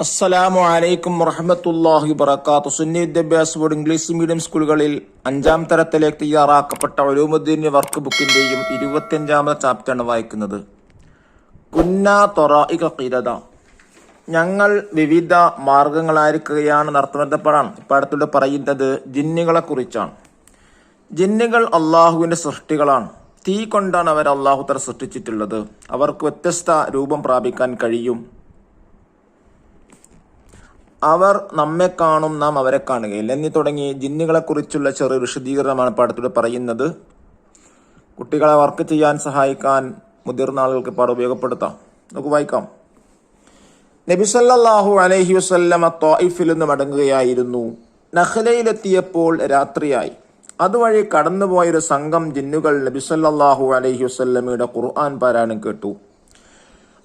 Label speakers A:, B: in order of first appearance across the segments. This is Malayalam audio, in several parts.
A: അസ്സലാമു അലൈക്കും വറഹ്മത്തുള്ളാഹി വബറകാതുഹു. സുന്നി വിദ്യാഭ്യാസ ബോർഡ് ഇംഗ്ലീഷ് മീഡിയം സ്കൂളുകളിൽ 5ാം തരത്തിലേക്ക് തയ്യാറാക്കപ്പെട്ട ഉലൂമുദ്ദീൻ വർക്ക് ബുക്കിന്റെയും 25ാമത്തെ ചാപ്റ്ററാണ് വായിക്കുന്നത്. കുന്നാ ത്വറായിക ഖിരദ, ഞങ്ങൾ വിവിധ മാർഗങ്ങളായിരിക്കുകയാണ് നടത്തുന്നതാണ്. പാഠത്തിലൂടെ പറയുന്നത് ജിന്നുകളെ കുറിച്ചാണ്. ജിന്നുകൾ അള്ളാഹുവിന്റെ സൃഷ്ടികളാണ്. തീ കൊണ്ടാണ് അവർ അള്ളാഹു തആല സൃഷ്ടിച്ചിട്ടുള്ളത്. അവർക്ക് വ്യത്യസ്ത രൂപം പ്രാപിക്കാൻ കഴിയും. അവർ നമ്മെ കാണും, നാം അവരെ കാണുകയില്ല എന്നീ തുടങ്ങി ജിന്നുകളെ കുറിച്ചുള്ള ചെറിയ വിശദീകരണമാണ് പാഠത്തിലൂടെ പറയുന്നത്. കുട്ടികളെ വർക്ക് ചെയ്യാൻ സഹായിക്കാൻ മുതിർന്ന ആളുകൾക്ക് പാഠം ഉപയോഗപ്പെടുത്താം. നമുക്ക് വായിക്കാം. നബി സല്ലല്ലാഹു അലൈഹി വസല്ലമ ത്വായിഫിൽ നിന്ന് മടങ്ങുകയായിരുന്നു. നഖ്ലയിലെത്തിയപ്പോൾ രാത്രിയായി. അതുവഴി കടന്നുപോയൊരു സംഘം ജിന്നുകൾ നബി സല്ലല്ലാഹു അലൈഹി വസല്ലമയുടെ ഖുർആൻ പാരായണം കേട്ടു.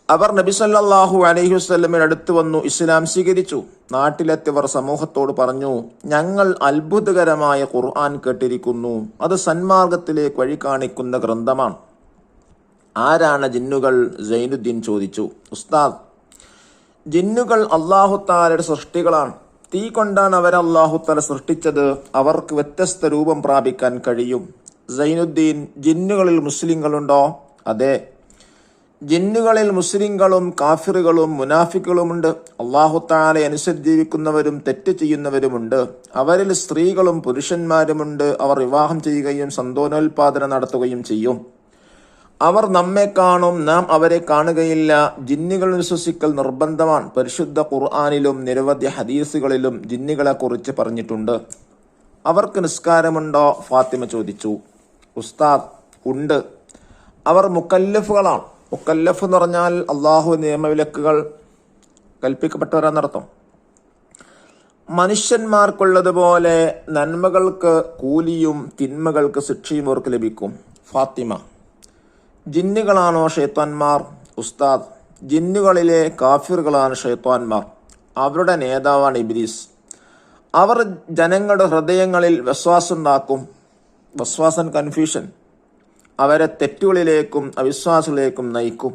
A: അവർ നബി സല്ലല്ലാഹു അലൈഹി വസല്ലമയുടെ അടുത്ത് വന്നു ഇസ്ലാം സ്വീകരിച്ചു. നാട്ടിലെത്തിയവർ സമൂഹത്തോട് പറഞ്ഞു, ഞങ്ങൾ അത്ഭുതകരമായ ഖുർആൻ കേട്ടിരിക്കുന്നു. അത് സന്മാർഗത്തിലേക്ക് വഴി കാണിക്കുന്ന ഗ്രന്ഥമാണ്. ആരാണ് ജിന്നുകൾ? സൈനുദ്ദീൻ ചോദിച്ചു. ഉസ്താദ്, ജിന്നുകൾ അല്ലാഹു തആലയുടെ സൃഷ്ടികളാണ്. തീ കൊണ്ടാണ് അവരെ അല്ലാഹു തആല സൃഷ്ടിച്ചത്. അവർക്ക് വ്യത്യസ്ത രൂപം പ്രാപിക്കാൻ കഴിയും. സൈനുദ്ദീൻ, ജിന്നുകളിൽ മുസ്ലിങ്ങളുണ്ടോ? അതെ, ജിന്നുകളിൽ മുസ്ലിങ്ങളും കാഫിറുകളും മുനാഫിക്കുകളുമുണ്ട്. അല്ലാഹു തആലയെ അനുസരിച്ച് ജീവിക്കുന്നവരും തെറ്റ് ചെയ്യുന്നവരുമുണ്ട്. അവരിൽ സ്ത്രീകളും പുരുഷന്മാരുമുണ്ട്. അവർ വിവാഹം ചെയ്യുകയും സന്താനോൽപാദനം നടത്തുകയും ചെയ്യും. അവർ നമ്മെ കാണും, നാം അവരെ കാണുകയില്ല. ജിന്നുകൾ വിശ്വസിക്കൽ നിർബന്ധമാണ്. പരിശുദ്ധ ഖുർആനിലും നിരവധി ഹദീസുകളിലും ജിന്നുകളെ കുറിച്ച് പറഞ്ഞിട്ടുണ്ട്. അവർക്ക് നിസ്കാരമുണ്ടോ? ഫാത്തിമ ചോദിച്ചു. ഉസ്താദ്, ഉണ്ട്. അവർ മുക്കല്ലഫുകളാണ്. മുക്കല്ലഫ് എന്ന് പറഞ്ഞാൽ അള്ളാഹു നിയമവിലക്കുകൾ കൽപ്പിക്കപ്പെട്ടവരാന്നർത്ഥം. മനുഷ്യന്മാർക്കുള്ളതുപോലെ നന്മകൾക്ക് കൂലിയും തിന്മകൾക്ക് ശിക്ഷയും അവർക്ക് ലഭിക്കും. ഫാത്തിമ, ജിന്നുകളാണോ ഷൈത്താന്മാർ? ഉസ്താദ്, ജിന്നുകളിലെ കാഫിറുകളാണ് ഷൈത്താന്മാർ. അവരുടെ നേതാവാണ് ഇബ്ലീസ്. അവർ ജനങ്ങളുടെ ഹൃദയങ്ങളിൽ വസ്വാസുണ്ടാക്കും. വസ്വാസൻ, കൺഫ്യൂഷൻ. അവരെ തെറ്റുകളിലേക്കും അവിശ്വാസങ്ങളിലേക്കും നയിക്കും.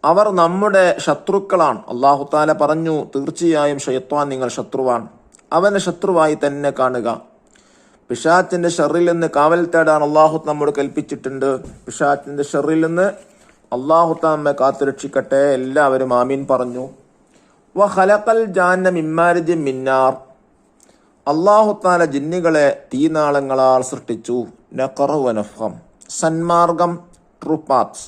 A: അവർ നമ്മുടെ ശത്രുക്കളാണ്. അല്ലാഹു തആല പറഞ്ഞു, തീർച്ചയായും ഷൈത്താൻ നിങ്ങൾ ശത്രുവാണ്. അവനെ ശത്രുവായി തന്നെ കാണുക. പിശാചിന്റെ ഷർറിൽ നിന്ന് കാവൽ തേടാൻ അല്ലാഹു നമ്മോട് കൽപ്പിച്ചിട്ടുണ്ട്. പിശാചിന്റെ ഷർറിൽ നിന്ന് അല്ലാഹു തആല നമ്മെ കാത്തുരക്ഷിക്കട്ടെ. എല്ലാവരും ആമീൻ പറഞ്ഞു. വ ഖലഖൽ ജാന്ന മിൻ മാരിജിൻ മിൻ നാർ, അല്ലാഹു തആല ജിന്നുകളെ തീനാളങ്ങളാൽ സൃഷ്ടിച്ചു. നഖറ വ നഫ്ഖം, സന്മാർഗം, ട്രൂ പാത്ത്,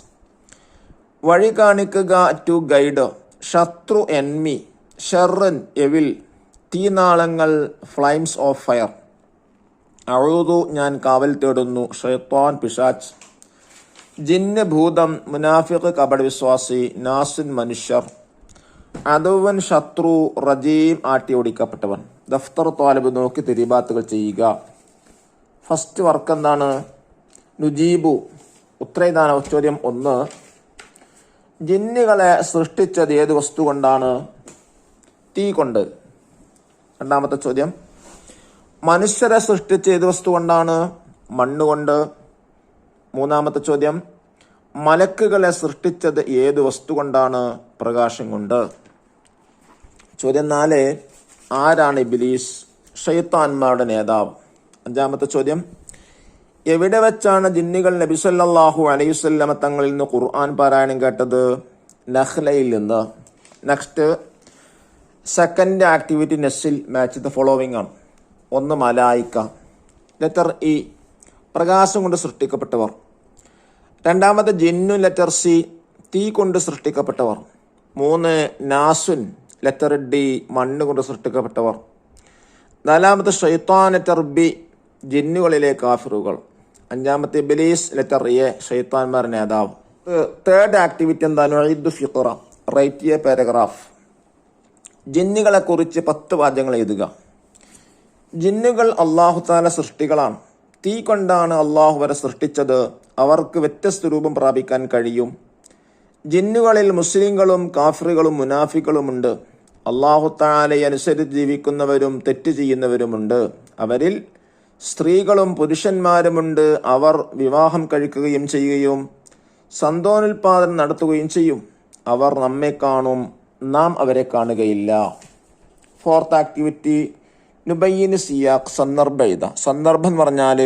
A: വഴി കാണിക്കുക, ടു ഗൈഡ്. ശത്രു, എൻമി. ഷർറൻ, എവിൽ. തീനാളങ്ങൾ, ഫ്ലൈംസ് ഓഫ് ഫയർ. അഊദു, ഞാൻ കാവൽ തേടുന്നു. ഷൈത്താൻ, പിശാച്ച്. ജിന്ന്, ഭൂതം. മുനാഫിഖ്, കപടവിശ്വാസി. നാസിൻ, മനുഷ്യർ. അദുവൻ, ശത്രു. റജീം, ആട്ടി ഓടിക്കപ്പെട്ടവൻ. ദഫ്തർ ത്വാലിബ്, നോക്കി തിരിബാത്തുകൾ ചെയ്യുക. ഫസ്റ്റ് വർക്ക് എന്താണ്? നുജീബു, ഉത്തരേതാണ്. ചോദ്യം 1, ജിന്നുകളെ സൃഷ്ടിച്ചത് ഏത് വസ്തു കൊണ്ടാണ്? തീ കൊണ്ട്. രണ്ടാമത്തെ ചോദ്യം, മനുഷ്യരെ സൃഷ്ടിച്ച ഏത് വസ്തു കൊണ്ടാണ്? മണ്ണുകൊണ്ട്. മൂന്നാമത്തെ ചോദ്യം, മലക്കുകളെ സൃഷ്ടിച്ചത് ഏത് വസ്തു കൊണ്ടാണ്? പ്രകാശം കൊണ്ട്. ചോദ്യം 4, ആരാണ് ഇബ്ലീസ്? ഷൈത്താന്മാരുടെ നേതാവ്. അഞ്ചാമത്തെ ചോദ്യം, എവിടെ വെച്ചാണ് ജിന്നുകൾ നബി സല്ലല്ലാഹു അലൈഹി വസല്ലമ തങ്ങളിൽ നിന്ന് ഖുർആൻ പാരായണം കേട്ടത്? നഖ്ലയിൽ നിന്ന്. നെക്സ്റ്റ്, സെക്കൻഡ് ആക്ടിവിറ്റി നെസ്സിൽ മാച്ച് ദ ഫോളോവിംഗ് ആണ്. 1, മലായിക്ക. ലെറ്റർ ഇ, പ്രകാശം കൊണ്ട് സൃഷ്ടിക്കപ്പെട്ടവർ. രണ്ടാമത്തെ ജിന്നു, ലെറ്റർ സി, തീ കൊണ്ട് സൃഷ്ടിക്കപ്പെട്ടവർ. 3, നാസുൻ, ലെറ്റർ ഡി, മണ്ണ് കൊണ്ട് സൃഷ്ടിക്കപ്പെട്ടവർ. 4, ഷൈത്താൻ, letter B, ജിന്നുകളിലെ കാഫിറുകൾ. 5, Iblis, letter A, ഷൈത്താൻമാർ നേതാവ്. തേർഡ് ആക്ടിവിറ്റി എന്താണ്? ഉഇദ് ഫിഖറ, റൈറ്റ് എ പാരഗ്രാഫ്. ജിന്നുകളെ കുറിച്ച് 10 വാചകങ്ങൾ എഴുതുക. ജിന്നുകൾ അല്ലാഹു തആല സൃഷ്ടികളാണ്. തീ കൊണ്ടാണ് അല്ലാഹു വരെ സൃഷ്ടിച്ചത്. അവർക്ക് വ്യത്യസ്ത രൂപം പ്രാപിക്കാൻ കഴിയും. ജിന്നുകളിൽ മുസ്ലിങ്ങളും കാഫിറുകളും മുനാഫിക്കുകളുമുണ്ട്. അല്ലാഹു തആലയെ അനുസരിച്ച് ജീവിക്കുന്നവരും തെറ്റ് ചെയ്യുന്നവരുമുണ്ട്. അവരിൽ സ്ത്രീകളും പുരുഷന്മാരുമുണ്ട്. അവർ വിവാഹം കഴിക്കുകയും ചെയ്യുകയും സന്താനോൽപാദനം നടത്തുകയും ചെയ്യും. അവർ നമ്മെ കാണും, നാം അവരെ കാണുകയില്ല. ഫോർത്ത് ആക്ടിവിറ്റി നുബയ്യിന് സിയാഖ്, സന്ദർഭം എഴുതാം. സന്ദർഭം എന്ന് പറഞ്ഞാൽ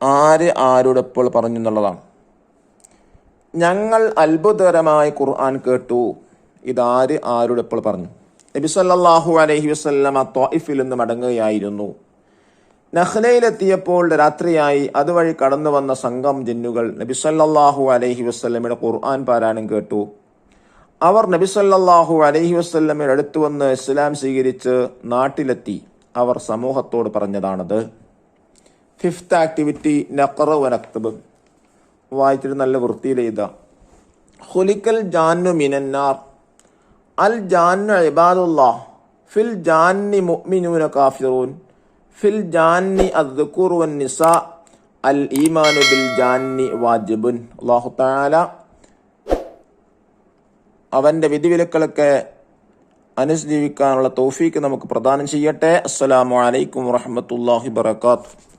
A: ആര് ആരോട് എപ്പോൾ പറഞ്ഞു എന്നുള്ളതാണ്. ഞങ്ങൾ അത്ഭുതകരമായ ഖുർആൻ കേട്ടു, ഇതാര് ആരോട് എപ്പോൾ പറഞ്ഞു? നബി സല്ലല്ലാഹു അലൈഹി വസല്ലമ ത്വായിഫിൽ നിന്ന് മടങ്ങുകയായിരുന്നു. നഖ്ലയിലെത്തിയപ്പോൾ രാത്രിയായി. അതുവഴി കടന്നു വന്ന സംഘം ജിന്നുകൾ നബി സല്ലല്ലാഹു അലൈഹി വസല്ലമയുടെ ഖുർആൻ പാരായണം കേട്ടു. അവർ നബി സല്ലല്ലാഹു അലൈഹി വസല്ലമയുടെ അടുത്ത് വന്ന് ഇസ്ലാം സ്വീകരിച്ച് നാട്ടിലെത്തി. അവർ സമൂഹത്തോട് പറഞ്ഞതാണത്. ഫിഫ്ത്ത് ആക്ടിവിറ്റി നഖ്റ വ നക്തബ്, വായിച്ചിട്ട് നല്ല വൃത്തിയിൽ എഴുതാം. ഖുലിക്കൽ ജാന്നു മിനന്നാർ, അൽ ജാന്നു ഇബാദുല്ലാഹ്, ഫിൽ ജാന്നി മുഅ്മിനൂന കാഫിറൂൻ, ഫിൽ ജാന്നി അദ്ദുകൂർ വന്നിസാ, അൽ ഈമാനു ബിൽ ജാന്നി വാജിബുൻ. അല്ലാഹു തആല അവന്റെ വിധിവിലക്കളൊക്കെ അനുസരിക്കാനുള്ള തൗഫീക്ക് നമുക്ക് പ്രദാനം ചെയ്യട്ടെ. അസ്സലാമു അലൈക്കും വറഹ്മത്തുള്ളാഹി വബറകാതുഹു.